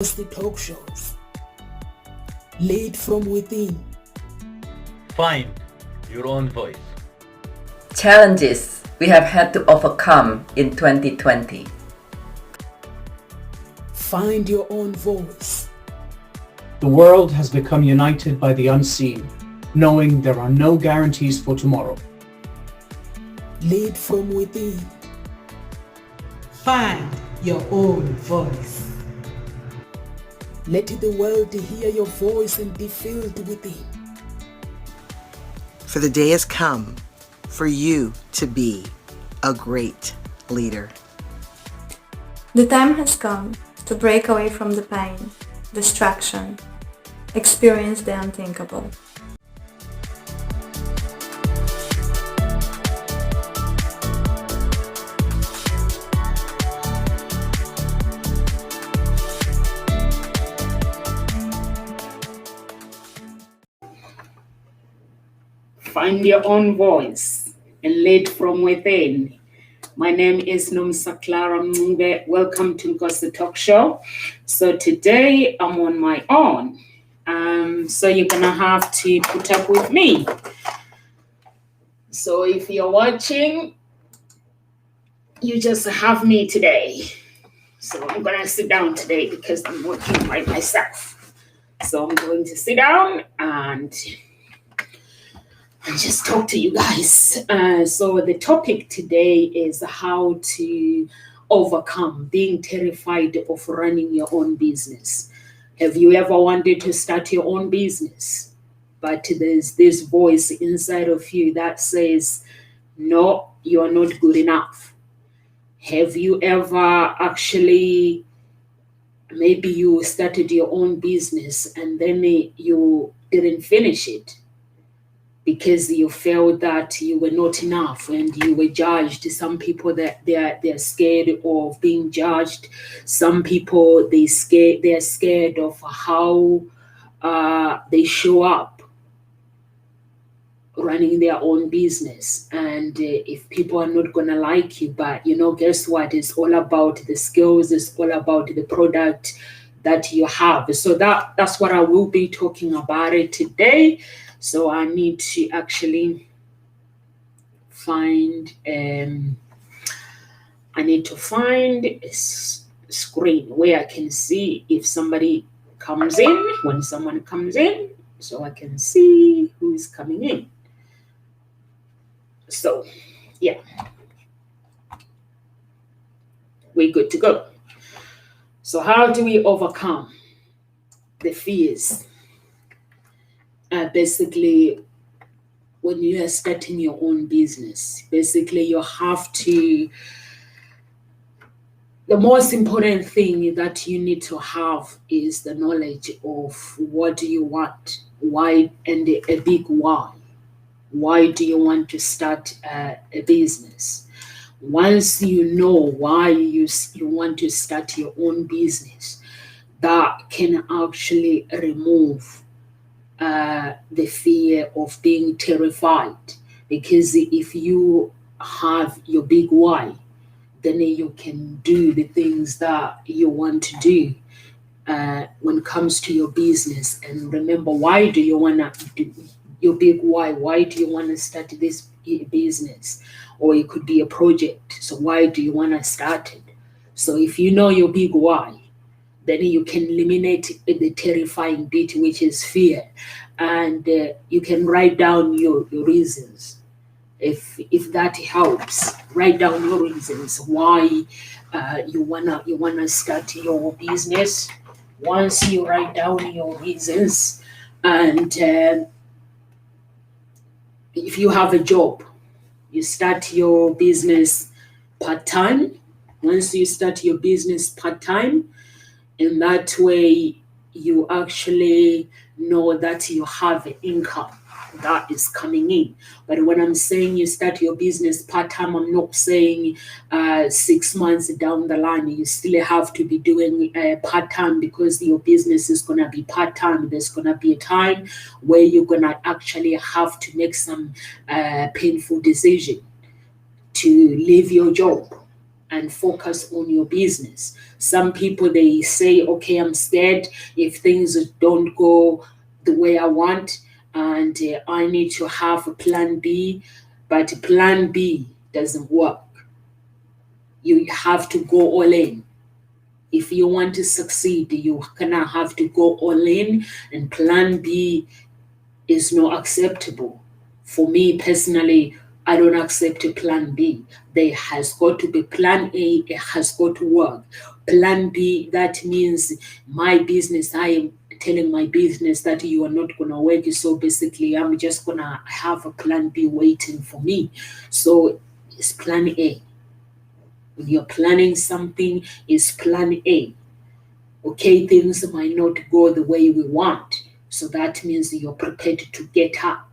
The talk shows. Lead from within. Find your own voice. Challenges we have had to overcome in 2020. Find your own voice. The world has become united by the unseen, knowing there are no guarantees for tomorrow. Lead from within. Find your own voice. Let the world hear your voice and be filled within. For the day has come for you to be a great leader. The time has come to break away from the pain, distraction, experience the unthinkable. Find your own voice and lead from within. My name is Nomsa Clara Mngbe. Welcome to the Talk Show. So today I'm on my own. So you're gonna have to put up with me. So if you're watching, you just have me today. So I'm gonna sit down today because I'm working by myself. So I'm going to sit down and just talk to you guys. So the topic today is how to overcome being terrified of running your own business. Have you ever wanted to start your own business, but there's this voice inside of you that says, no, you are not good enough? Have you ever actually, maybe you started your own business and then you didn't finish it because you felt that you were not enough and you were judged? Some people that they're scared of being judged. Some people they're scared of how they show up running their own business, and if people are not gonna like you. But guess what? It's all about the skills. It's all about the product that you have. So that's what I will be talking about it today. So I need to actually find a screen where I can see if somebody comes in, when someone comes in, so I can see who is coming in. So yeah, we're good to go. So how do we overcome the fears? Basically, when you are starting your own business, basically you have to, the most important thing that you need to have is the knowledge of what do you want, why, and a big why. Why do you want to start a business? Once you know why you want to start your own business, that can actually remove the fear of being terrified. Because if you have your big why, then you can do the things that you want to do when it comes to your business. And remember, why do you want to do your big why? Why do you want to start this business? Or it could be a project. So why do you want to start it? So if you know your big why, then you can eliminate the terrifying bit, which is fear. And you can write down your reasons. If that helps, write down your reasons why you wanna start your business. Once you write down your reasons, and if you have a job, you start your business part-time. Once you start your business part-time, in that way you actually know that you have an income that is coming in. But when I'm saying you start your business part-time, I'm not saying 6 months down the line you still have to be doing part-time, because your business is going to be part-time. There's going to be a time where you're going to actually have to make some painful decision to leave your job and focus on your business. Some people, they say, okay, I'm scared if things don't go the way I want, and I need to have a plan B, but plan B doesn't work. You have to go all in. If you want to succeed, you're gonna have to go all in, and plan B is not acceptable. For me personally, I don't accept a plan B. There has got to be plan A, it has got to work. Plan B, that means my business, I am telling my business that you are not gonna work. So basically, I'm just gonna have a plan B waiting for me. So it's plan A. When you're planning something, it's plan A. Okay, things might not go the way we want. So that means you're prepared to get up.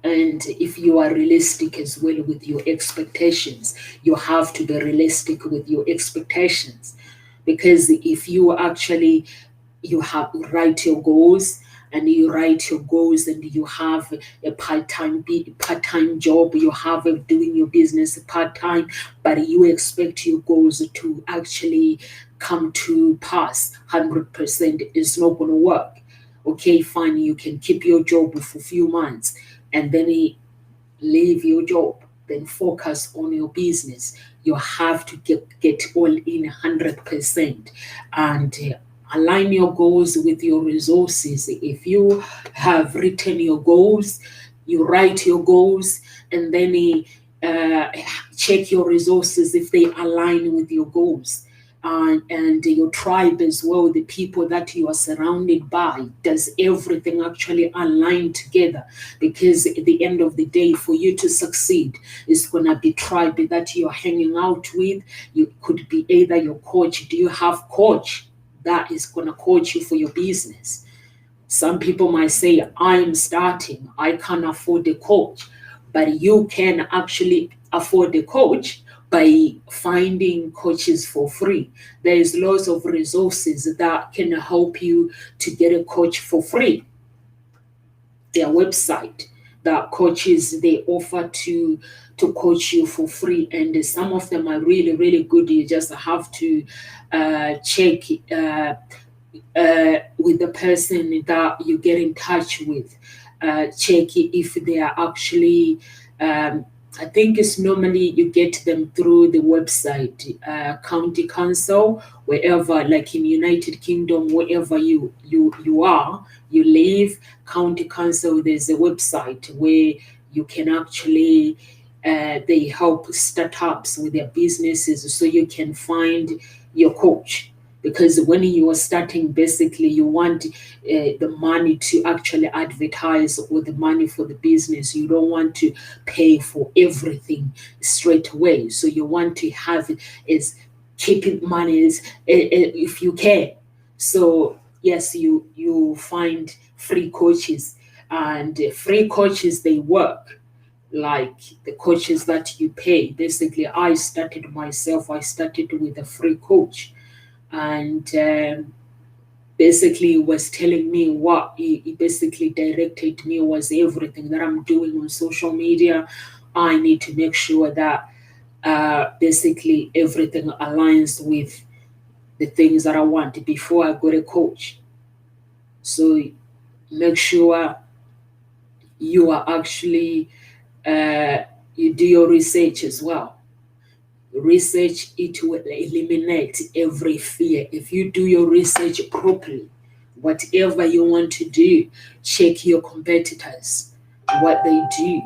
And if you are realistic as well with your expectations, you have to be realistic with your expectations. Because if you actually, you have write your goals, and you write your goals, and you have a part-time job, you have doing your business part-time, but you expect your goals to actually come to pass 100%, it's not going to work. Okay, fine, you can keep your job for a few months and then leave your job, then focus on your business. You have to get all in 100%, and align your goals with your resources. If you have written your goals, you write your goals, and then check your resources if they align with your goals. And your tribe as well, the people that you are surrounded by, does everything actually align together? Because at the end of the day, for you to succeed, it's going to be tribe that you're hanging out with. You could be either your coach. Do you have coach that is going to coach you for your business? Some people might say, I'm starting, I can't afford a coach. But you can actually afford a coach by finding coaches for free. There is lots of resources that can help you to get a coach for free. Their website, that coaches, they offer to coach you for free, and some of them are really, really good. You just have to check with the person that you get in touch with. Check if they are actually I think it's normally you get them through the website, county council, wherever, like in United Kingdom, wherever you are, you live, county council, there's a website where you can actually, they help startups with their businesses, so you can find your coach. Because when you are starting, basically you want the money to actually advertise, or the money for the business. You don't want to pay for everything straight away. So you want to have it as keeping money as, if you can. So yes, you find free coaches, and free coaches, they work like the coaches that you pay. Basically, I started myself. I started with a free coach. And basically was telling me what he basically directed me was everything that I'm doing on social media. I need to make sure that basically everything aligns with the things that I want before I go to coach. So make sure you are actually, you do your research as well. Research, it will eliminate every fear. If you do your research properly, whatever you want to do, check your competitors, what they do.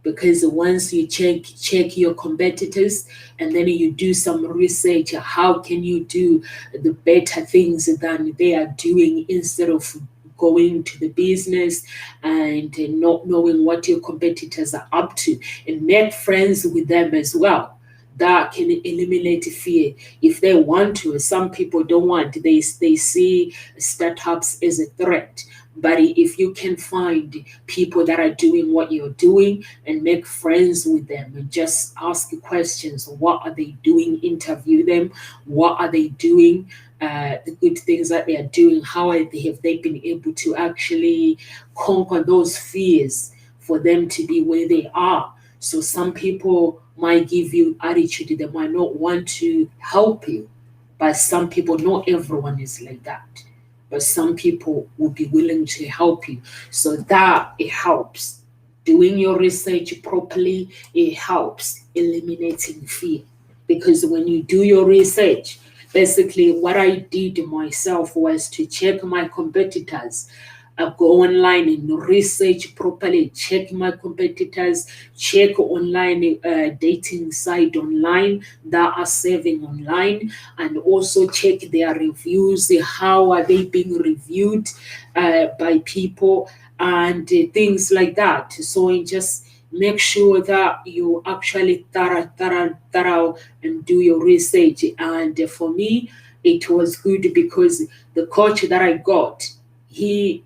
Because once you check your competitors, and then you do some research, how can you do the better things than they are doing, instead of going to the business and not knowing what your competitors are up to, and make friends with them as well. That can eliminate fear if they want to. Some people don't want. They see startups as a threat. But if you can find people that are doing what you're doing and make friends with them and just ask questions, what are they doing? Interview them. What are they doing? The good things that they are doing. How have they been able to actually conquer those fears for them to be where they are? So some people might give you attitude, they might not want to help you, but some people, not everyone is like that, but some people will be willing to help you. So that it helps. Doing your research properly, it helps eliminating fear. Because when you do your research, basically what I did myself was to check my competitors. I go online and research properly, check my competitors, check online dating site online that are serving online, and also check their reviews. How are they being reviewed by people and things like that. So you just make sure that you actually thorough and do your research. And for me, it was good because the coach that I got, he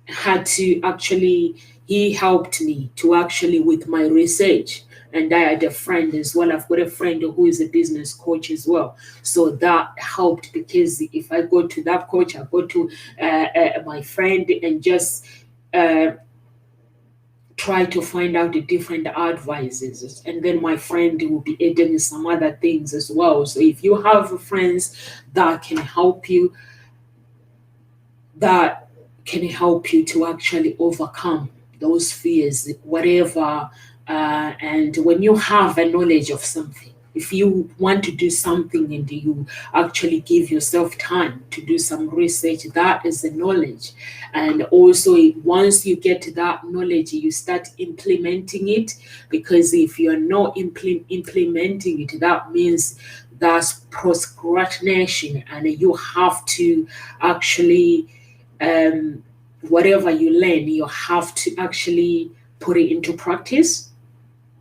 helped me to actually with my research. And I had a friend as well. I've got a friend who is a business coach as well. So that helped, because if I go to that coach, I go to my friend and just try to find out the different advices, and then my friend will be adding some other things as well. So if you have friends that can help you, to actually overcome those fears, whatever. And when you have a knowledge of something, if you want to do something and you actually give yourself time to do some research, that is the knowledge. And also, once you get that knowledge, you start implementing it. Because if you're not implementing it, that means that's procrastination, and you have to actually whatever you learn, you have to actually put it into practice.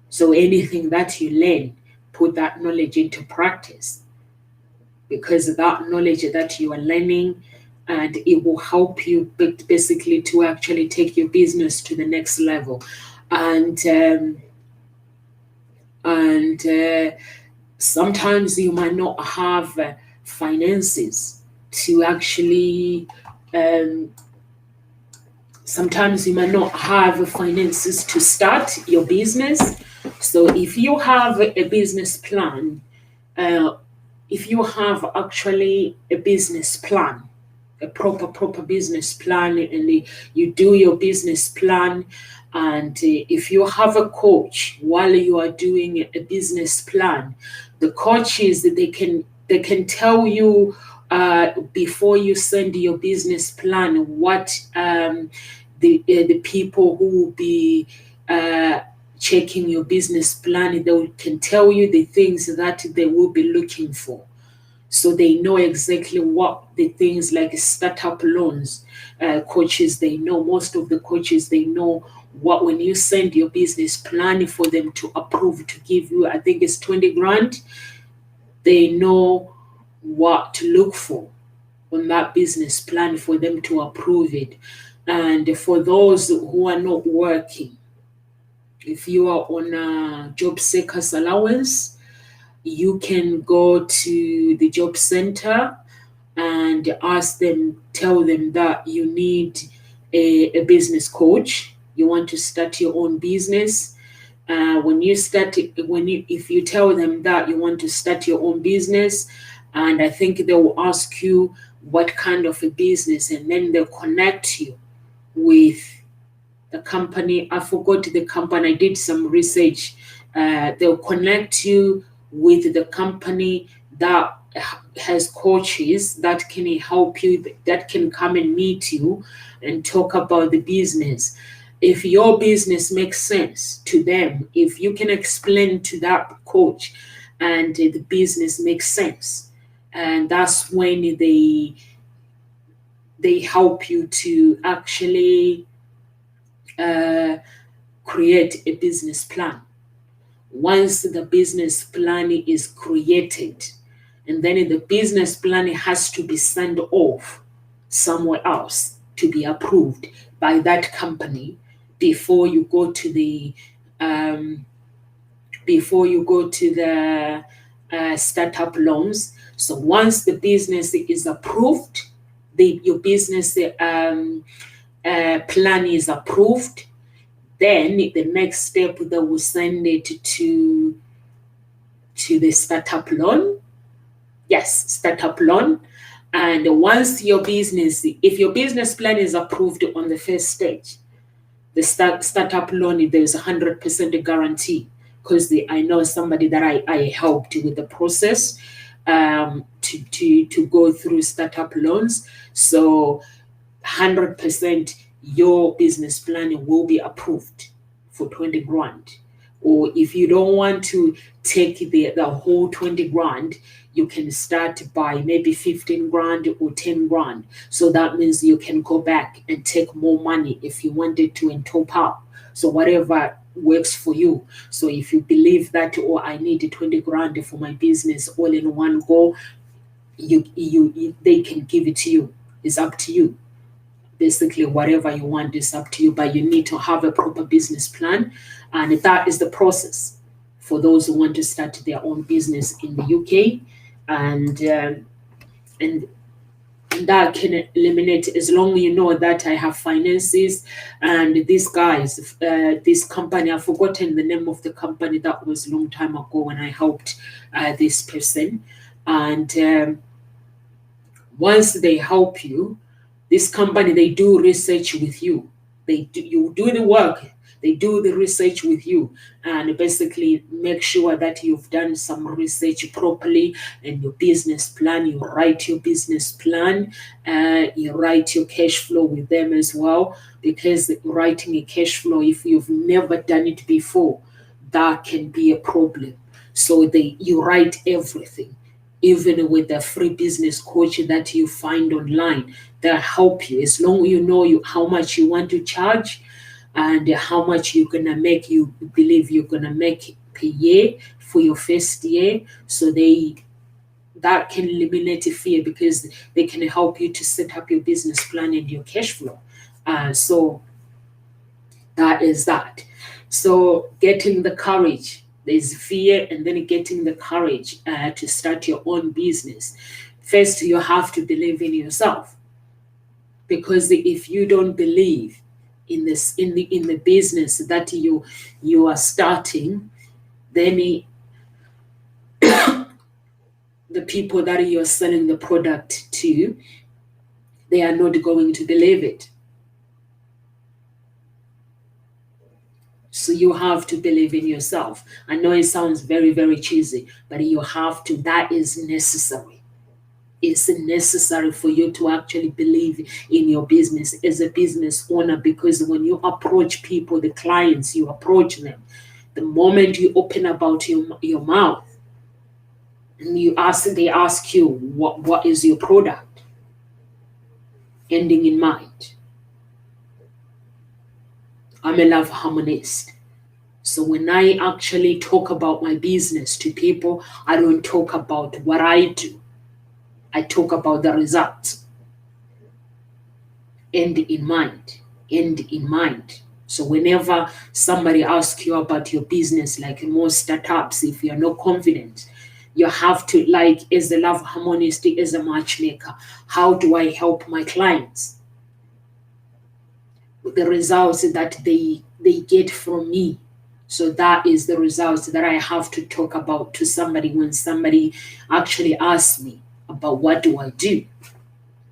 So anything that you learn, put that knowledge into practice, because that knowledge that you are learning, and it will help you basically to actually take your business to the next level. And sometimes you might not have finances to actually sometimes you might not have finances to start your business. So if you have a business plan, if you have actually a business plan, a proper business plan, and you do your business plan, and if you have a coach while you are doing a business plan, the coaches, they can tell you before you send your business plan what the people who will be checking your business plan, they can tell you the things that they will be looking for. So they know exactly what the things like startup loans, coaches, they know, most of the coaches, they know what, when you send your business plan for them to approve, to give you, I think it's 20 grand, they know what to look for on that business plan for them to approve it. And for those who are not working, if you are on a job seekers allowance, you can go to the job center and ask them, tell them that you need a business coach. You want to start your own business. If you tell them that you want to start your own business, and I think they will ask you what kind of a business, and then they'll connect you with the company. I forgot the company. I did some research. They'll connect you with the company that has coaches that can help you, that can come and meet you and talk about the business. If your business makes sense to them, if you can explain to that coach and the business makes sense, and that's when they help you to actually create a business plan. Once the business plan is created, and then the business plan has to be sent off somewhere else to be approved by that company before you go to the startup loans. So once the business is approved, your business plan is approved, Then the next step, they will send it to the startup loan. Yes, startup loan. And once your business, if your business plan is approved on the first stage, the startup loan, there's 100% guarantee, because I know somebody that I helped with the process to go through startup loans. So 100% your business plan will be approved for 20 grand. Or if you don't want to take the whole 20 grand, you can start by maybe 15 grand or 10 grand. So that means you can go back and take more money if you wanted to and top up. So whatever works for you. So if you believe that, oh, I need 20 grand for my business all in one go, they can give it to you. It's up to you. Basically, whatever you want is up to you, but you need to have a proper business plan. And that is the process for those who want to start their own business in the UK. And that can eliminate, as long as you know that I have finances. And these guys, this company, I've forgotten the name of the company, that was a long time ago when I helped this person. And once they help you, this company, they do research with you. You do the work, they do the research with you, and basically make sure that you've done some research properly. And your business plan, you write your business plan, you write your cash flow with them as well, because writing a cash flow, if you've never done it before, that can be a problem. So you write everything, even with the free business coach that you find online, that help you, as long as you know how much you want to charge and how much you're gonna make, you believe you're gonna make per year for your first year. So that can eliminate fear, because they can help you to set up your business plan and your cash flow. So that is that. So getting the courage, there's fear, and then getting the courage to start your own business. First, you have to believe in yourself, because if you don't believe in the business that you are starting, then the people that you're selling the product to, they are not going to believe it. So you have to believe in yourself. I know it sounds very, very cheesy, but you have to. That is necessary. It's necessary for you to actually believe in your business as a business owner, because when you approach people, the clients, you approach them, the moment you open about your mouth and they ask you, what is your product? Ending in mind. I'm a love harmonist. So when I actually talk about my business to people, I don't talk about what I do. I talk about the results. End in mind. End in mind. So whenever somebody asks you about your business, like most startups, if you're not confident, you have to, like, as a love harmonist, as a matchmaker, how do I help my clients? The results that they get from me. So that is the results that I have to talk about to somebody when somebody actually asks me about what do I do.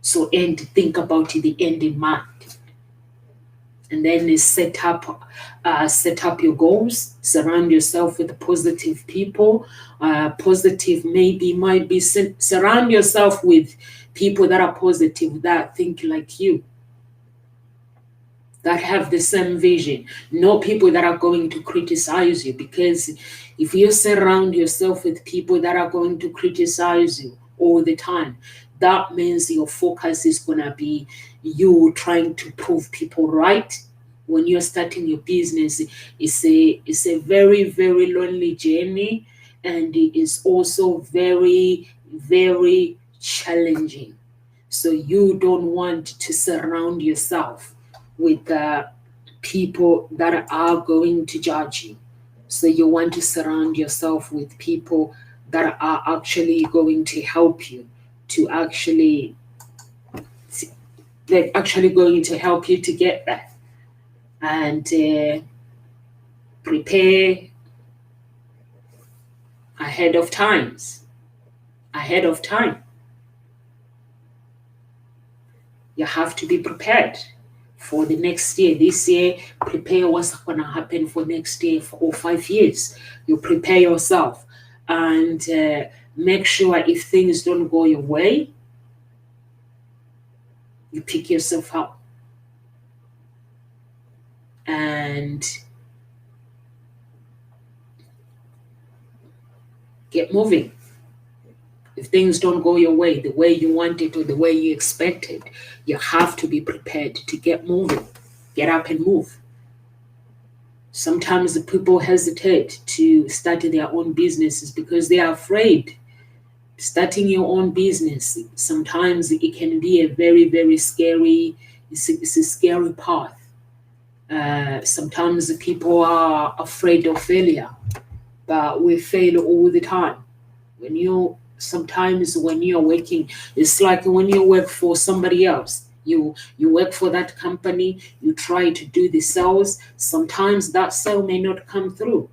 So think about the end in mind. And then set up your goals. Surround yourself with positive people. Positive might be surround yourself with people that are positive, that think like you, that have the same vision. No people that are going to criticize you, because if you surround yourself with people that are going to criticize you all the time, that means your focus is going to be you trying to prove people right. When you're starting your business, it's a very, very lonely journey, and it is also very, very challenging. So you don't want to surround yourself with people that are going to judge you. So you want to surround yourself with people that are actually going to help you to they're actually going to help you to get that. And prepare ahead of time. You have to be prepared for the next year. This year, prepare what's going to happen for next year or 5 years. You prepare yourself and make sure if things don't go your way, you pick yourself up and get moving. If things don't go your way, the way you want it or the way you expect it, you have to be prepared to get moving. Get up and move. Sometimes the people hesitate to start their own businesses because they are afraid. Starting your own business, sometimes it can be a very, very scary, it's a scary path. Sometimes people are afraid of failure, but we fail all the time. Sometimes when you're working, it's like when you work for somebody else. You work for that company, you try to do the sales. Sometimes that sale may not come through,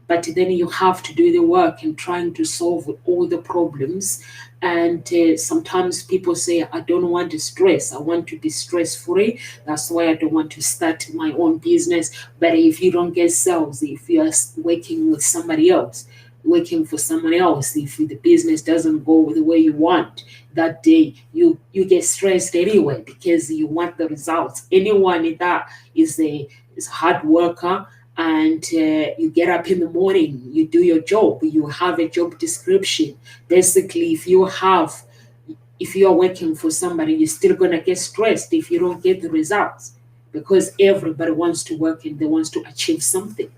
but then you have to do the work and trying to solve all the problems. And sometimes people say, I don't want to stress. I want to be stress-free. That's why I don't want to start my own business. But if you don't get sales, if you are working with somebody else, working for someone else, if the business doesn't go the way you want that day, you get stressed anyway because you want the results. Anyone that is a hard worker and you get up in the morning, you do your job, you have a job description. Basically, if you are working for somebody, you're still going to get stressed if you don't get the results because everybody wants to work and they want to achieve something.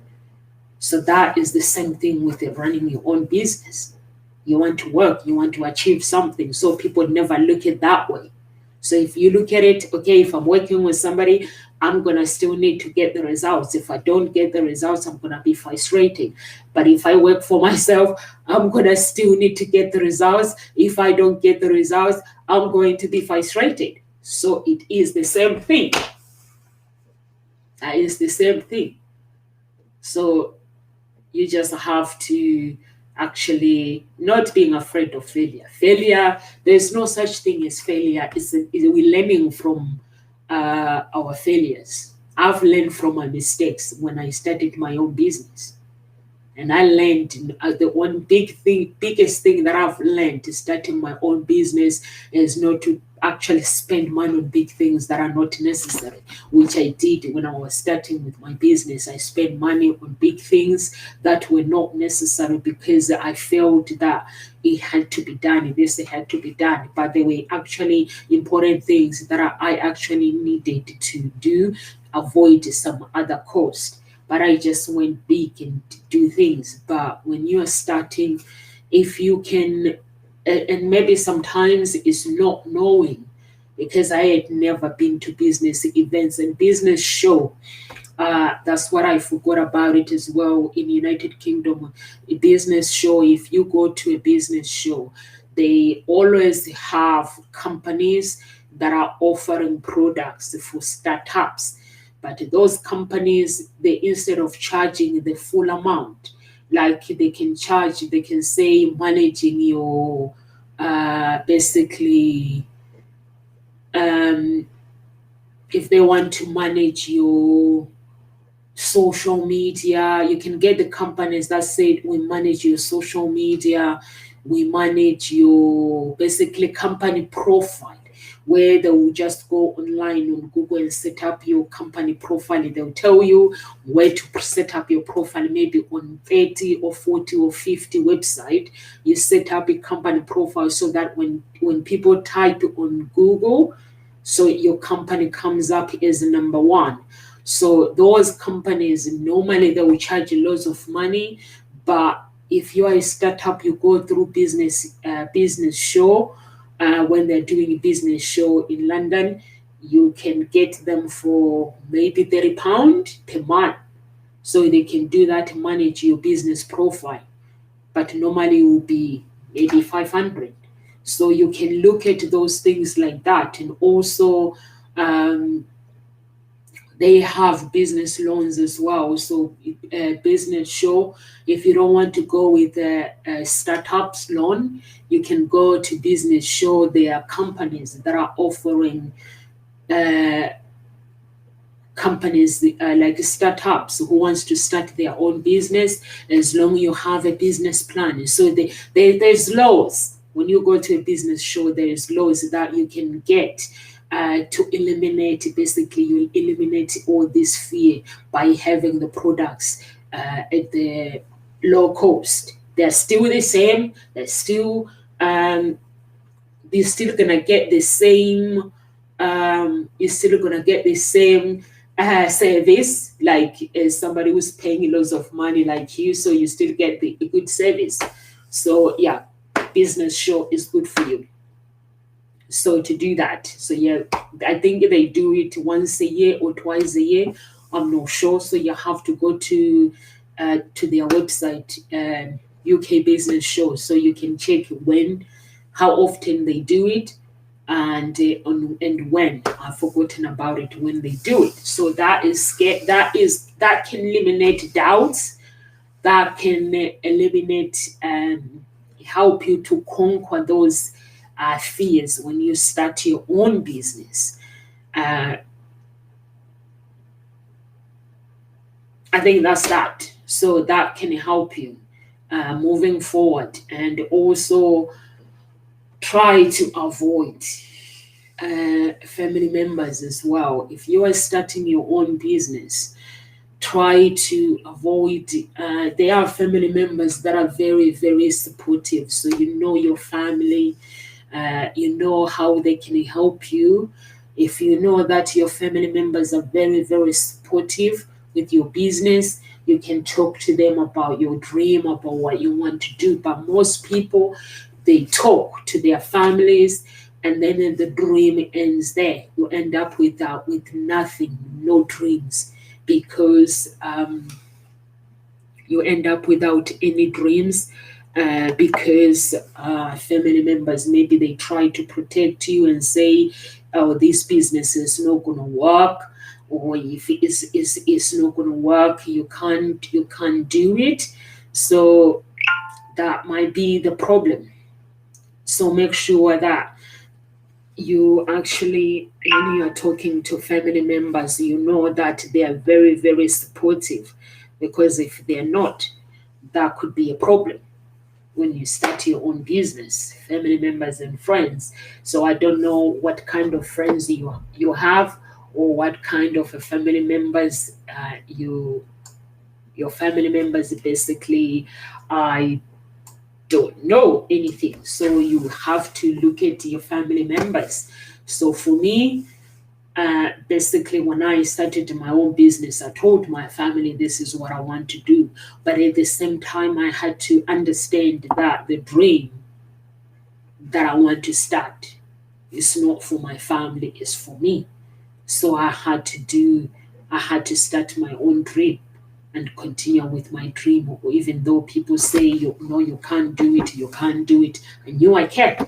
So that is the same thing with running your own business. You want to work, you want to achieve something. So people never look at it that way. So if you look at it, okay, if I'm working with somebody, I'm going to still need to get the results. If I don't get the results, I'm going to be frustrated. But if I work for myself, I'm going to still need to get the results. If I don't get the results, I'm going to be frustrated. So it is the same thing. That is the same thing. So you just have to actually not being afraid of failure. Failure, there's no such thing as failure. We're learning from our failures. I've learned from my mistakes when I started my own business. And I learned the one biggest thing that I've learned to starting my own business is not to actually spend money on big things that are not necessary, which I did when I was starting with my business. I spent money on big things that were not necessary because I felt that it had to be done. This had to be done, but they were actually important things that I actually needed to do, avoid some other cost. But I just went big and do things. But when you are starting, if you can, and maybe sometimes it's not knowing, because I had never been to business events and business show. That's what I forgot about it as well in the United Kingdom. A business show, if you go to a business show, they always have companies that are offering products for startups. But those companies, they instead of charging the full amount, like they can say managing your basically if they want to manage your social media, you can get the companies that said we manage your social media, we manage your basically company profile, where they will just go online on Google and set up your company profile. They'll tell you where to set up your profile, maybe on 30 or 40 or 50 website. You set up a company profile so that when people type on Google, so your company comes up as number one. So those companies, normally they will charge you loads of money, but if you are a startup, you go through business show. When they're doing a business show in London, you can get them for maybe £30 per month. So they can do that to manage your business profile. But normally it will be maybe 500. So you can look at those things like that. And also They have business loans as well. So business show, if you don't want to go with a startups loan, you can go to business show. There are companies that are offering companies like startups who wants to start their own business, as long as you have a business plan. So there's laws. When you go to a business show, there's laws that you can get to eliminate, basically you eliminate all this fear by having the products at the low cost. They're still the same. They're still gonna get the same. You're still gonna get the same service, like somebody who's paying lots of money like you, so you still get the good service. So yeah, business show is good for you. So to do that, so yeah, I think they do it once a year or twice a year. I'm not sure. So you have to go to their website, UK Business Show, so you can check how often they do it, and when. I've forgotten about it when they do it. So that can eliminate doubts, that can eliminate help you to conquer those fears when you start your own business. I think that's that. So that can help you moving forward, and also try to avoid family members as well. If you are starting your own business, try to avoid. There are family members that are very, very supportive. So you know your family, you know how they can help you. If you know that your family members are very, very supportive with your business, you can talk to them about your dream, about what you want to do. But most people, they talk to their families, and then the dream ends there. You end up with nothing, no dreams, because you end up without any dreams, because family members, maybe they try to protect you and say, oh, this business is not going to work, or if it's not going to work, you can't do it. So that might be the problem. So make sure that you actually, when you are talking to family members, you know that they are very, very supportive, because if they're not, that could be a problem when you start your own business, family members and friends. So I don't know what kind of friends you have, or what kind of family members your family members basically. I don't know anything. So you have to look at your family members. So for me, basically, when I started my own business, I told my family this is what I want to do. But at the same time, I had to understand that the dream that I want to start is not for my family, it's for me. So I had to start my own dream and continue with my dream, even though people say, you can't do it. I knew I can.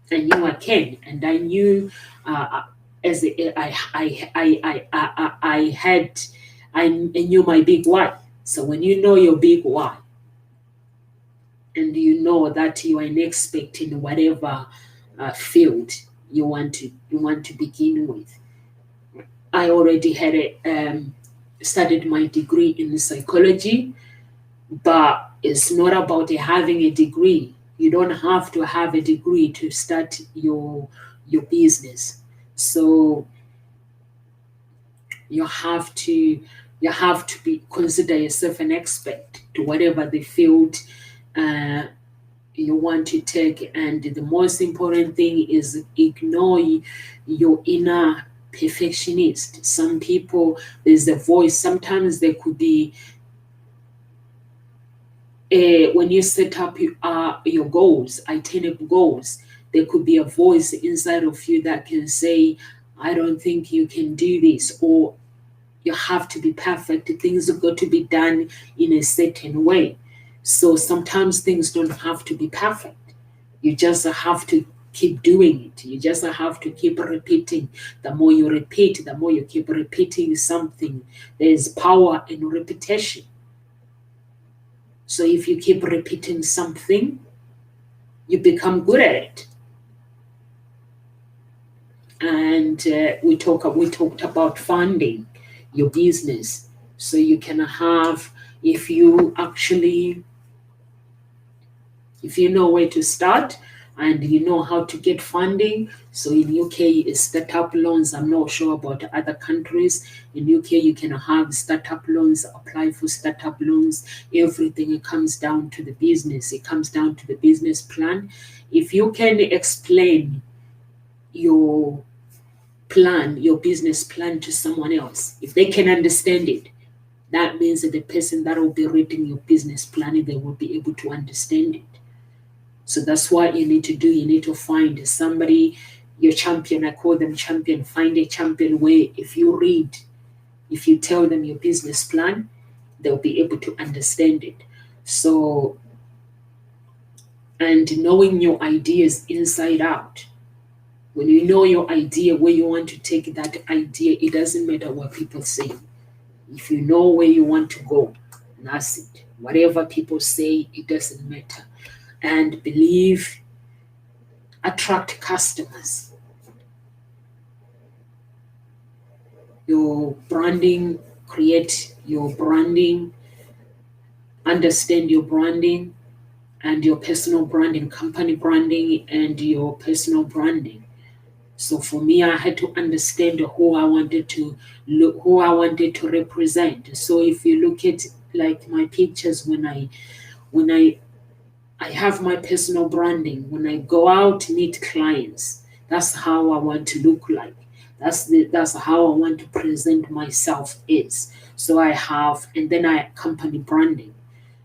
And I knew I knew my big why. So when you know your big why, and you know that you are an expert in whatever field you want to begin with. I already had studied my degree in psychology, but it's not about having a degree. You don't have to have a degree to start your business. So you have to consider yourself an expert to whatever the field you want to take. And the most important thing is ignore your inner perfectionist. Some people, there's a voice. Sometimes there could be when you set up your goals, attainable goals, there could be a voice inside of you that can say, I don't think you can do this, or you have to be perfect. Things have got to be done in a certain way. So sometimes things don't have to be perfect. You just have to keep doing it. You just have to keep repeating. The more you repeat, the more you keep repeating something. There's power in repetition. So if you keep repeating something, you become good at it. And we talked about funding your business. So you can have, if you know where to start and you know how to get funding. So in UK it's startup loans. I'm not sure about other countries. In UK you can have startup loans, apply for startup loans. Everything, it comes down to the business. It comes down to the business plan. If you can explain your plan, your business plan to someone else, if they can understand it, that means that the person that will be reading your business plan, they will be able to understand it. So that's what you need to do. You need to find somebody, your champion. I call them champion. Find a champion where if you tell them your business plan, they'll be able to understand it. So, and knowing your ideas inside out. When you know your idea, where you want to take that idea, it doesn't matter what people say. If you know where you want to go, that's it. Whatever people say, it doesn't matter. And believe, attract customers. Your branding, create your branding, understand your branding and your personal branding, company branding and your personal branding. So for me, I had to understand who I wanted to represent. So if you look at like my pictures, when I have my personal branding, when I go out to meet clients, that's how I want to look like. That's how I want to present myself is. So I have, and then I company branding.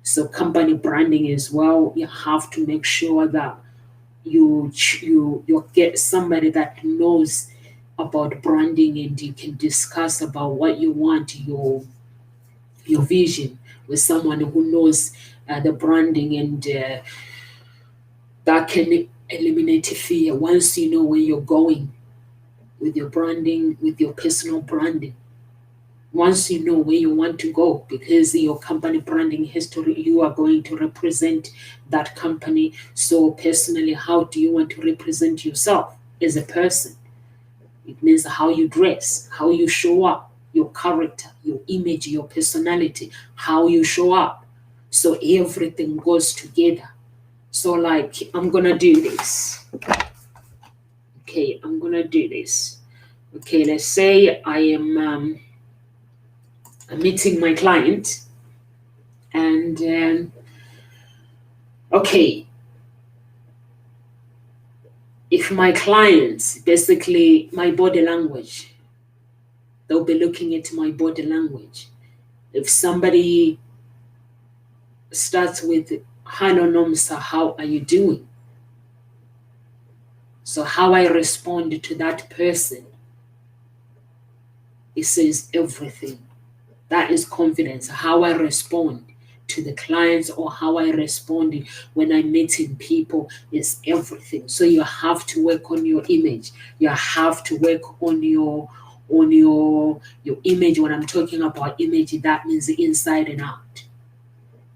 So company branding as well, you have to make sure that you get somebody that knows about branding and you can discuss about what you want, your vision with someone who knows the branding, and that can eliminate fear once you know where you're going with your branding, with your personal branding. Once you know where you want to go, because in your company branding history, you are going to represent that company. So personally, how do you want to represent yourself as a person? It means how you dress, how you show up, your character, your image, your personality, how you show up. So everything goes together. So like, I'm going to do this. Okay, I'm going to do this. Okay, let's say I am I'm meeting my client, and okay, if my clients, basically my body language, they'll be looking at my body language. If somebody starts with hello Nomsa, how are you doing? So how I respond to that person, it says everything. That is confidence. How I respond to the clients or how I respond when I'm meeting people is everything. So you have to work on your image. You have to work on your image. When I'm talking about image, that means the inside and out.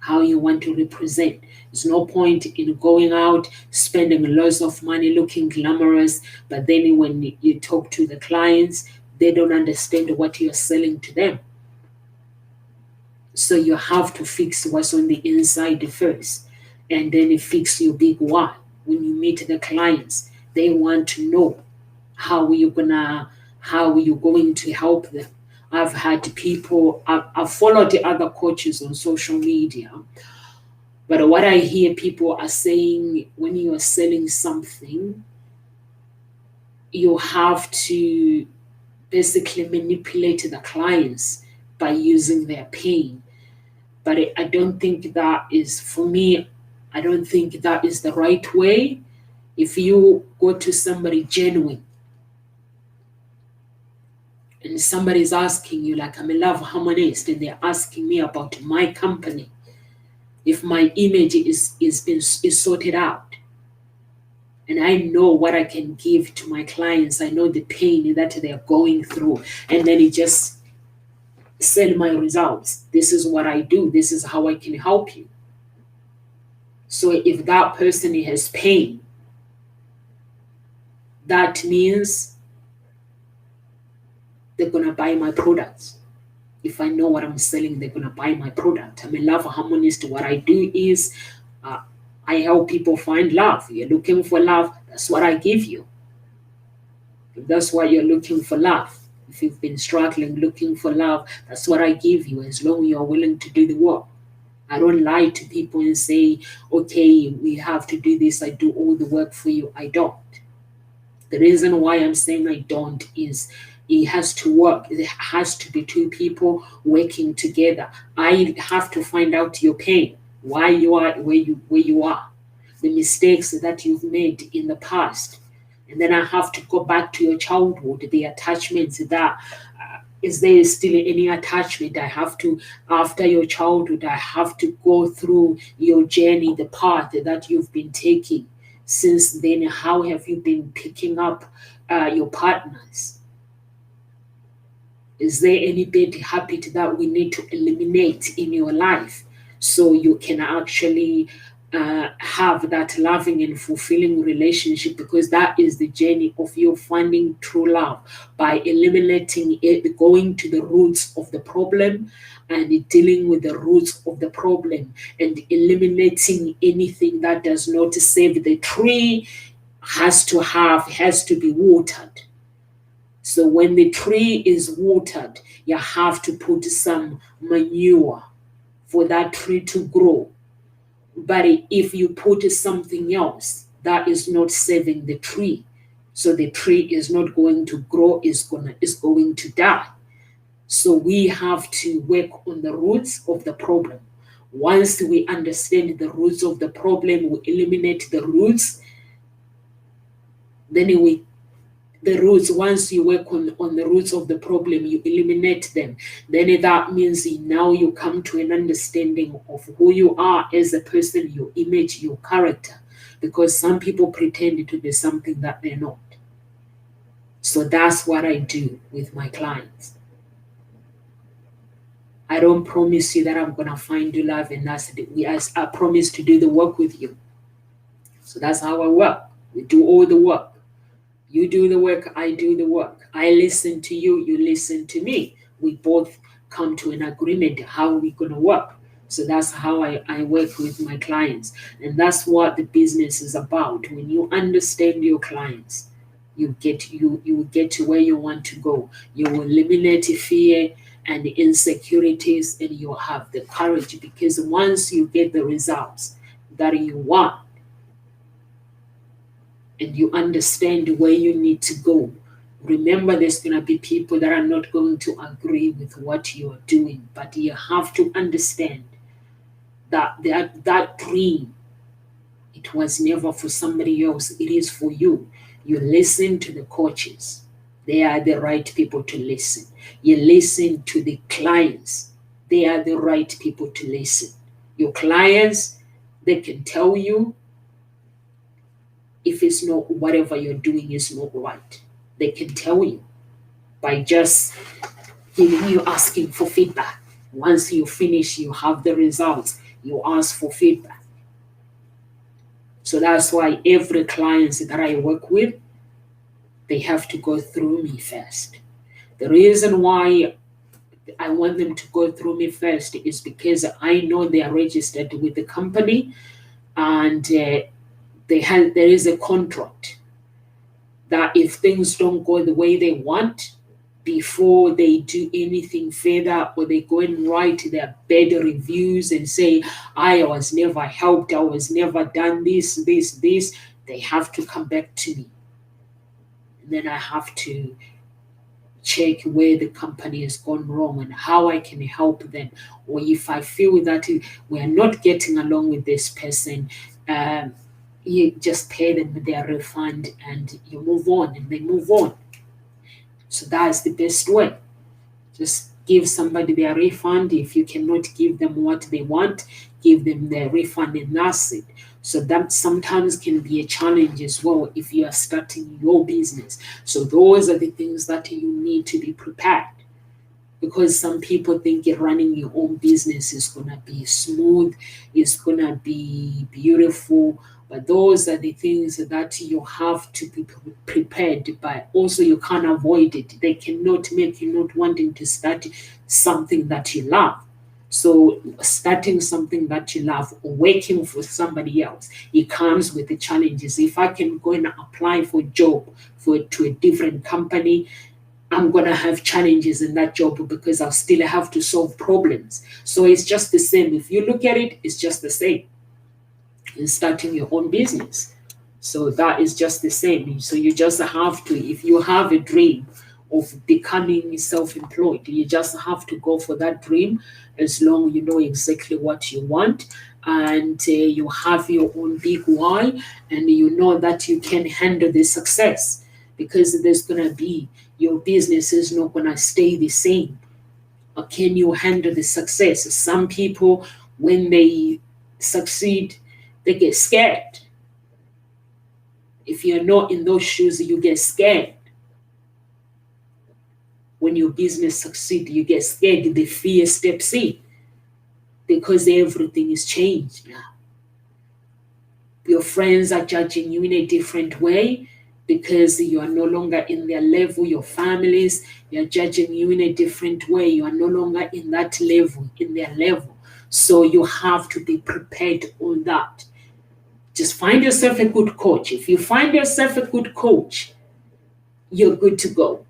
How you want to represent. There's no point in going out, spending lots of money, looking glamorous, but then when you talk to the clients, they don't understand what you're selling to them. So you have to fix what's on the inside first, and then you fix your big why. When you meet the clients, they want to know how you're going to help them. I've had people, I've followed the other coaches on social media, but what I hear people are saying, when you are selling something, you have to basically manipulate the clients by using their pain. But I don't think that is, for me, I don't think that is the right way. If you go to somebody genuine and somebody is asking you, like I'm a love harmonist, and they're asking me about my company, if my image is sorted out, And I know what I can give to my clients. I know the pain that they're going through. And then it just sell my results. This is what I do. This is how I can help you. So if that person has pain, that means they're going to buy my products. If I know what I'm selling, they're going to buy my product. I'm a love harmonist. What I do is I help people find love. You're looking for love, that's what I give you. If that's why you're looking for love, if you've been struggling looking for love, that's what I give you, as long as you're willing to do the work. I don't lie to people and say, okay, we have to do this. I do all the work for you. I don't. The reason why I'm saying I don't is it has to work. It has to be two people working together. I have to find out your pain, why you are where you are, the mistakes that you've made in the past. And then I have to go back to your childhood, the attachments that, is there still any attachment? I have to, after your childhood, I have to go through your journey, the path that you've been taking. Since then, how have you been picking up your partners? Is there any bad habit that we need to eliminate in your life so you can actually have that loving and fulfilling relationship? Because that is the journey of you finding true love, by eliminating it, going to the roots of the problem and dealing with the roots of the problem and eliminating anything that does not save. The tree has to be watered. So when the tree is watered, you have to put some manure for that tree to grow. But if you put something else, that is not saving the tree. So the tree is not going to grow, is going to die. So we have to work on the roots of the problem. Once we understand the roots of the problem, we eliminate the roots, then once you work on the roots of the problem, you eliminate them. Then that means now you come to an understanding of who you are as a person, your image, your character. Because some people pretend to be something that they're not. So that's what I do with my clients. I don't promise you that I'm going to find you love and that's it. I promise to do the work with you. So that's how I work. We do all the work. You do the work, I do the work. I listen to you, you listen to me. We both come to an agreement how we're going to work. So that's how I work with my clients. And that's what the business is about. When you understand your clients, you get to where you want to go. You will eliminate fear and insecurities, and you'll have the courage, because once you get the results that you want, and you understand where you need to go. Remember, there's going to be people that are not going to agree with what you're doing, but you have to understand that that dream, it was never for somebody else, it is for you. You listen to the coaches. They are the right people to listen. You listen to the clients. They are the right people to listen. Your clients, they can tell you if it's not, whatever you're doing is not right. They can tell you by just asking for feedback. Once you finish, you have the results, you ask for feedback. So that's why every client that I work with, they have to go through me first. The reason why I want them to go through me first is because I know they are registered with the company, and there is a contract that if things don't go the way they want, before they do anything further, or they go and write their bad reviews and say, I was never helped, I was never done this, they have to come back to me. And then I have to check where the company has gone wrong and how I can help them. Or if I feel that we are not getting along with this person, you just pay them their refund and you move on, and they move on. So that's the best way. Just give somebody their refund. If you cannot give them what they want, give them their refund, and that's it. So that sometimes can be a challenge as well if you are starting your business. So those are the things that you need to be prepared, because some people think running your own business is going to be smooth, it's going to be beautiful, but those are the things that you have to be prepared by. Also, you can't avoid it. They cannot make you not wanting to start something that you love. So starting something that you love or working for somebody else, it comes with the challenges. If I can go and apply for a job to a different company, I'm going to have challenges in that job because I'll still have to solve problems. So it's just the same. If you look at it, it's just the same in starting your own business. So that is just the same. So you just have to, if you have a dream of becoming self-employed, you just have to go for that dream as long as you know exactly what you want, and you have your own big why, and you know that you can handle the success, because there's going to be, your business is not going to stay the same. Or can you handle the success? Some people, when they succeed, they get scared. If you're not in those shoes, you get scared. When your business succeeds, you get scared. The fear steps in because everything is changed now. Your friends are judging you in a different way because you are no longer in their level. Your families, they are judging you in a different way. You are no longer in that level, in their level. So you have to be prepared on that. Just find yourself a good coach. If you find yourself a good coach, you're good to go.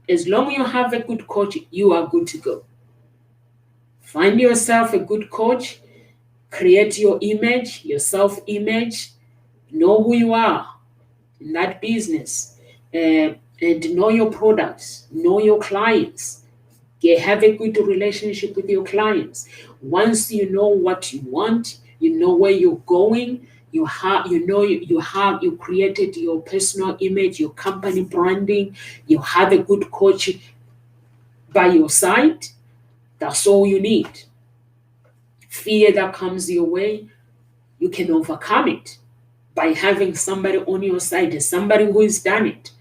As long as you have a good coach, you are good to go. Find yourself a good coach, create your image, your self-image, know who you are in that business, and know your products, know your clients. Have a good relationship with your clients. Once you know what you want, you know where you're going, you created your personal image, your company branding, you have a good coach by your side. That's all you need. Fear that comes your way, you can overcome it by having somebody on your side, somebody who has done it.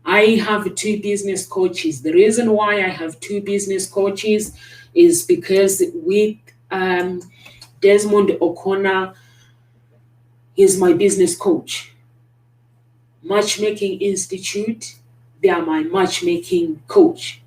I have 2 business coaches. The reason why I have 2 business coaches is because with Desmond O'Connor is my business coach. Matchmaking Institute, they are my matchmaking coach.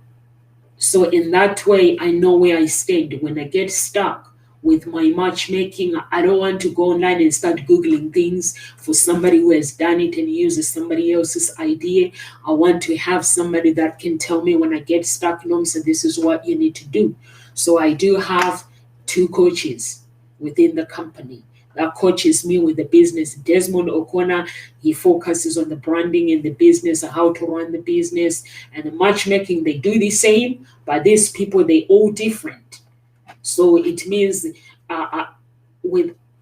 So in that way, I know where I stand. When I get stuck with my matchmaking, I don't want to go online and start Googling things for somebody who has done it and uses somebody else's idea. I want to have somebody that can tell me when I get stuck, so this is what you need to do. So I do have 2 coaches within the company. That coaches me with the business. Desmond O'Connor, he focuses on the branding and the business, how to run the business. And the matchmaking, they do the same, but these people, they all different. So it means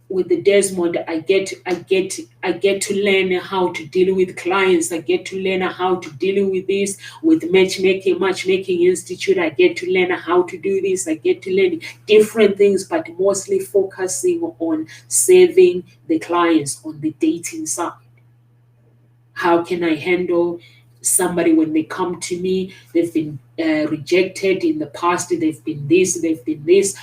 with the Desmond, I get to learn how to deal with clients. I get to learn how to deal with this. With Matchmaking Institute, I get to learn how to do this. I get to learn different things, but mostly focusing on serving the clients on the dating side. How can I handle somebody when they come to me? They've been rejected in the past. They've been this. They've been this.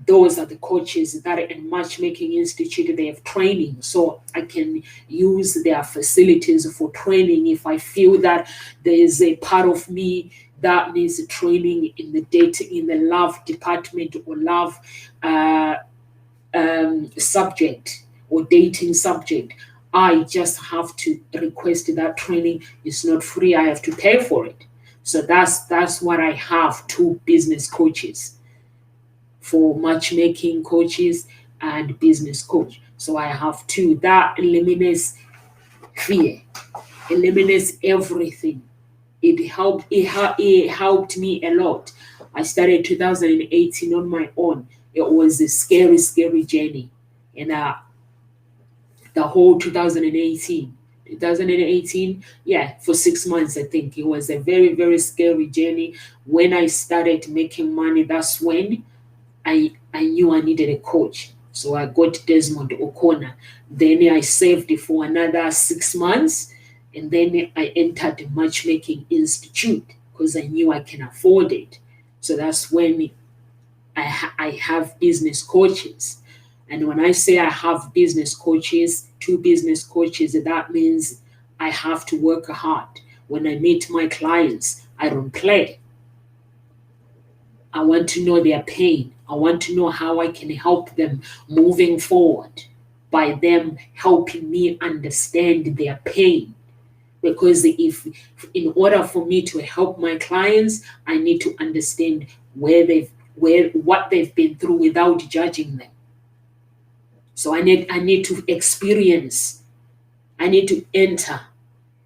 Those are the coaches that in Matchmaking Institute, they have training. So I can use their facilities for training if I feel that there is a part of me that needs training in the dating, in the love department or love subject or dating subject. I just have to request that training. It's not free. I have to pay for it. So that's what I have, 2 business coaches, for matchmaking coaches and business coach. So I have 2. That eliminates fear, eliminates everything. It helped me a lot. I started 2018 on my own. It was a scary journey. And the whole 2018, for 6 months, I think it was a very, very scary journey. When I started making money, that's when I knew I needed a coach. So I got Desmond O'Connor. Then I saved for another 6 months, and then I entered the Matchmaking Institute because I knew I can afford it. So that's when I have business coaches. And when I say I have business coaches, 2 business coaches, that means I have to work hard. When I meet my clients, I don't play. I want to know their pain. I want to know how I can help them moving forward by them helping me understand their pain. Because in order for me to help my clients, I need to understand what they've been through without judging them. So I need to experience. I need to enter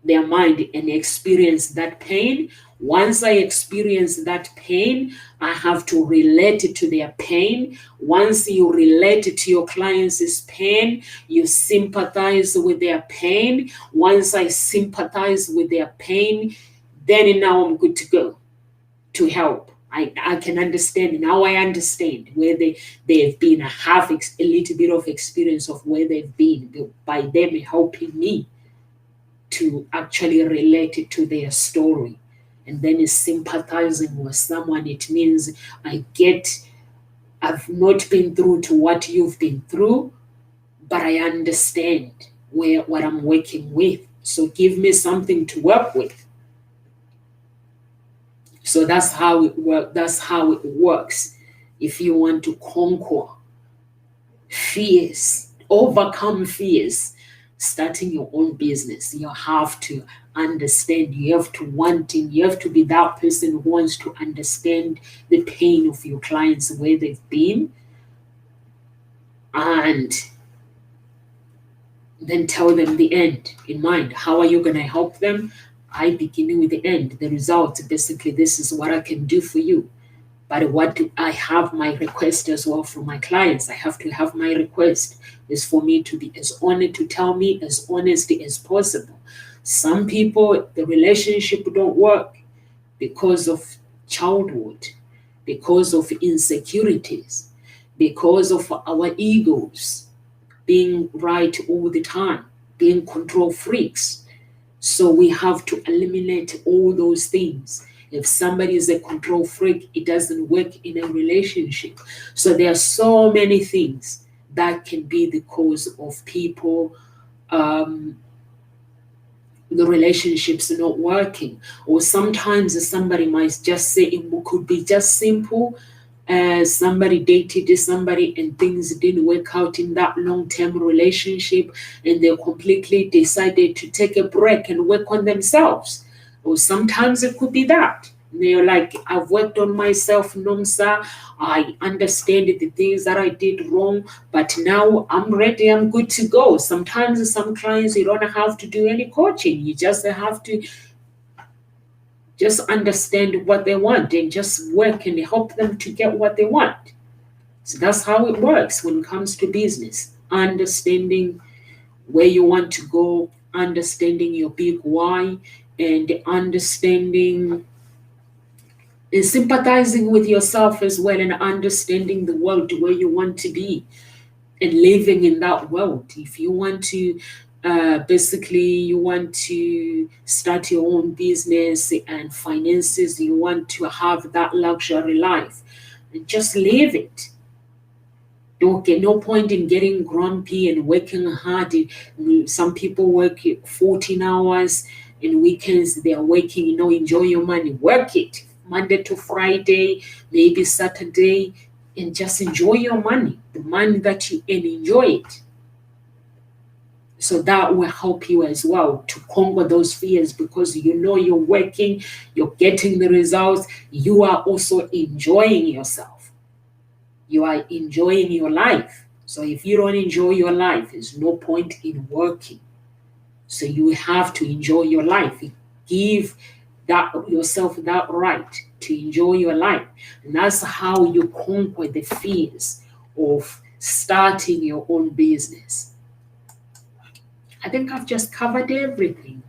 their mind and experience that pain. Once I experience that pain, I have to relate it to their pain. Once you relate it to your client's pain, you sympathize with their pain. Once I sympathize with their pain, then now I'm good to go to help. I can understand. Now I understand where they've been. I have a little bit of experience of where they've been by them helping me to actually relate it to their story. And then sympathizing with someone, it means I've not been through to what you've been through, but I understand what I'm working with. So give me something to work with. So that's how it works. If you want to conquer fears, overcome fears, starting your own business, you have to understand, you have to want it, you have to be that person who wants to understand the pain of your clients, where they've been, and then tell them the end in mind. How are you going to help them? I begin with the end, the result. Basically, this is what I can do for you. But what do I have my request as well from my clients? I have to have my request is for me to be as honest, to tell me as honestly as possible. Some people, the relationship don't work because of childhood, because of insecurities, because of our egos being right all the time, being control freaks. So we have to eliminate all those things. If somebody is a control freak, it doesn't work in a relationship. So there are so many things that can be the cause of people, the relationships not working. Or sometimes somebody might just say it could be just simple. Somebody dated somebody and things didn't work out in that long-term relationship, and they completely decided to take a break and work on themselves. Or sometimes it could be that they're like, I've worked on myself, Nomsa. I understand the things that I did wrong, but now I'm ready, I'm good to go. Sometimes some clients, you don't have to do any coaching. You just have to just understand what they want and just work and help them to get what they want. So that's how it works when it comes to business. Understanding where you want to go, understanding your big why, and understanding and sympathizing with yourself as well, and understanding the world where you want to be and living in that world. If you want to you want to start your own business and finances, you want to have that luxury life, and just live it. Don't get no point in getting grumpy and working hard. Some people work 14 hours and weekends they are working, enjoy your money. Work it Monday to Friday, maybe Saturday, and just enjoy your money, the money that you earn, enjoy it. So that will help you as well to conquer those fears, because you're working, you're getting the results, you are also enjoying yourself. You are enjoying your life. So if you don't enjoy your life, there's no point in working. So you have to enjoy your life. Give yourself that right to enjoy your life. And that's how you conquer the fears of starting your own business. I think I've just covered everything.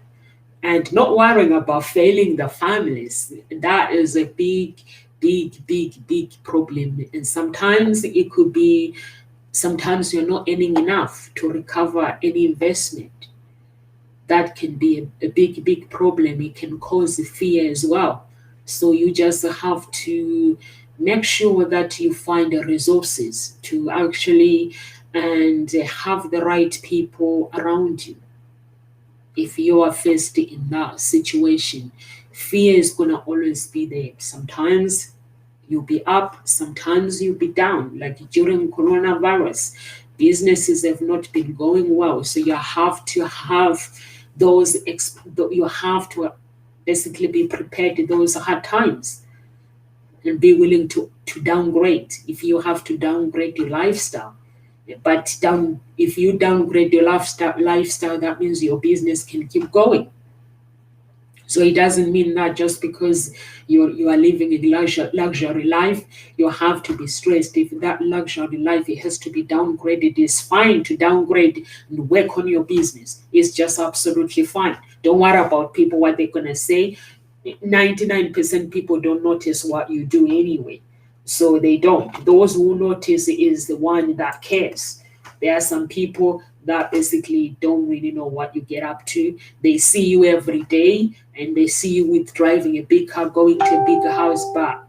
And not worrying about failing the families. That is a big problem. And sometimes it could be Sometimes you're not earning enough to recover any investment. That can be a big problem. It can cause fear as well. So you just have to make sure that you find the resources to actually and have the right people around you. If you are faced in that situation, fear is going to always be there. Sometimes you'll be up, sometimes you'll be down. Like during coronavirus, businesses have not been going well. So you have to have you have to basically be prepared to those hard times and be willing to downgrade if you have to downgrade your lifestyle. But if you downgrade your lifestyle, that means your business can keep going. So it doesn't mean that just because you are living a luxury life, you have to be stressed. If that luxury life it has to be downgraded, it's fine to downgrade and work on your business. It's just absolutely fine. Don't worry about people, what they're going to say. 99% people don't notice what you do anyway. So they don't. Those who notice is the one that cares. There are some people that basically don't really know what you get up to. They see you every day and they see you with driving a big car, going to a big house, but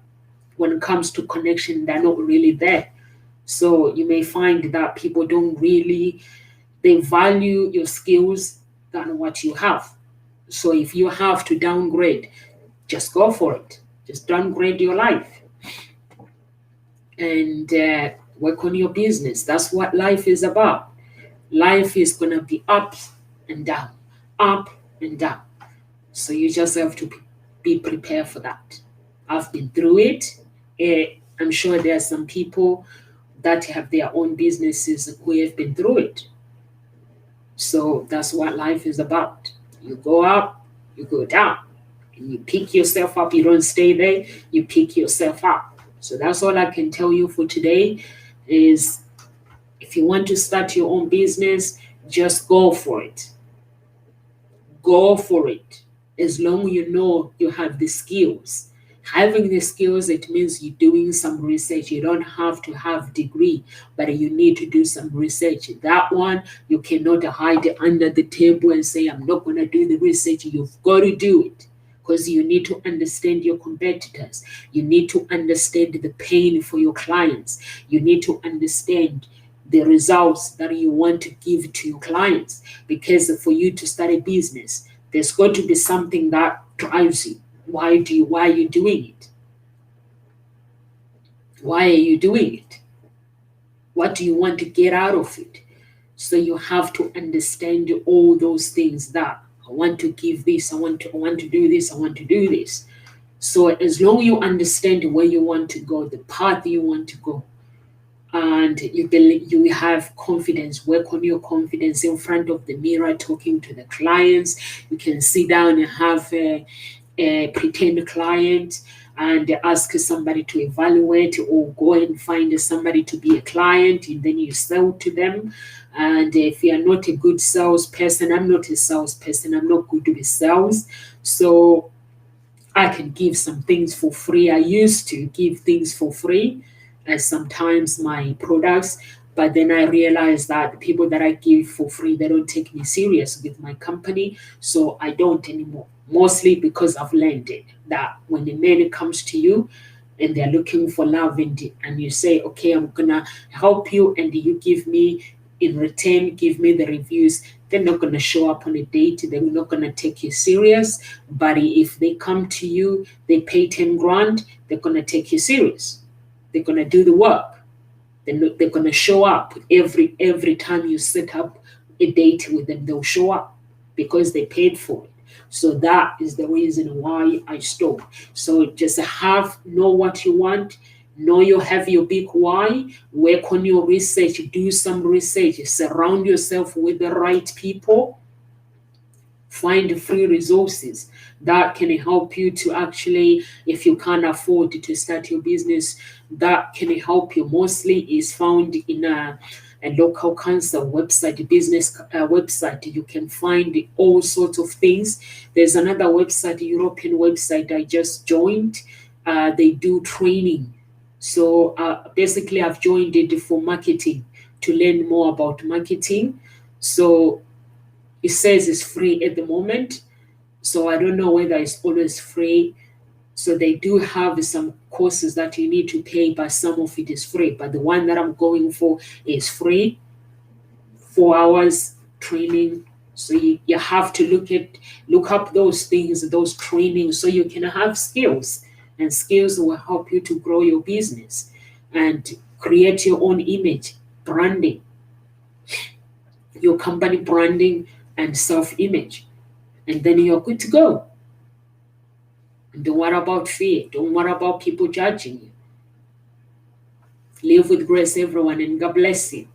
when it comes to connection, they're not really there. So you may find that people don't really, they value your skills than what you have. So if you have to downgrade, just go for it. Just downgrade your life and work on your business. That's what life is about. Life is going to be up and down, up and down. So you just have to be prepared for that. I've been through it. I'm sure there are some people that have their own businesses who have been through it. So that's what life is about. You go up, you go down, and you pick yourself up. You don't stay there, you pick yourself up. So that's all I can tell you for today is if you want to start your own business, just go for it. Go for it. As long as you know you have the skills. Having the skills, it means you're doing some research. You don't have to have a degree, but you need to do some research. That one, you cannot hide under the table and say, I'm not going to do the research. You've got to do it. Because you need to understand your competitors. You need to understand the pain for your clients. You need to understand the results that you want to give to your clients. Because for you to start a business, there's got to be something that drives you. Why are you doing it? Why are you doing it? What do you want to get out of it? So you have to understand all those things that I want to give this, I want to do this, I want to do this. So as long as you understand where you want to go, the path you want to go, and you have confidence, work on your confidence in front of the mirror, talking to the clients. You can sit down and have a pretend client and ask somebody to evaluate, or go and find somebody to be a client, and then you sell to them. And if you are not a good salesperson, I'm not a salesperson, I'm not good with sales, so I can give some things for free. I used to give things for free, as sometimes my products, but then I realized that the people that I give for free, they don't take me serious with my company, so I don't anymore. Mostly because I've learned it, that when a man comes to you and they're looking for love, and you say, okay, I'm gonna help you, and you give me, in return, give me the reviews, they're not gonna show up on a date, they're not gonna take you serious. But if they come to you, they pay 10 grand, they're gonna take you serious. They're gonna do the work. They're gonna show up every time you set up a date with them, they'll show up because they paid for it. So that is the reason why I stopped. So just know what you want, know you have your big why, work on your research, do some research, surround yourself with the right people, find free resources that can help you to actually, if you can't afford to start your business, that can help you. Mostly is found in a local council website, business website. You can find all sorts of things. There's another website, European website I just joined. They do training. So basically I've joined it for marketing, to learn more about marketing. So it says it's free at the moment. So I don't know whether it's always free. So they do have some courses that you need to pay, but some of it is free. But the one that I'm going for is free, 4 hours training. So you have to look up those things, those trainings, so you can have skills, and skills will help you to grow your business and create your own image, branding, your company branding and self-image, and then you're good to go. And don't worry about fear. Don't worry about people judging you. Live with grace, everyone, and God bless you.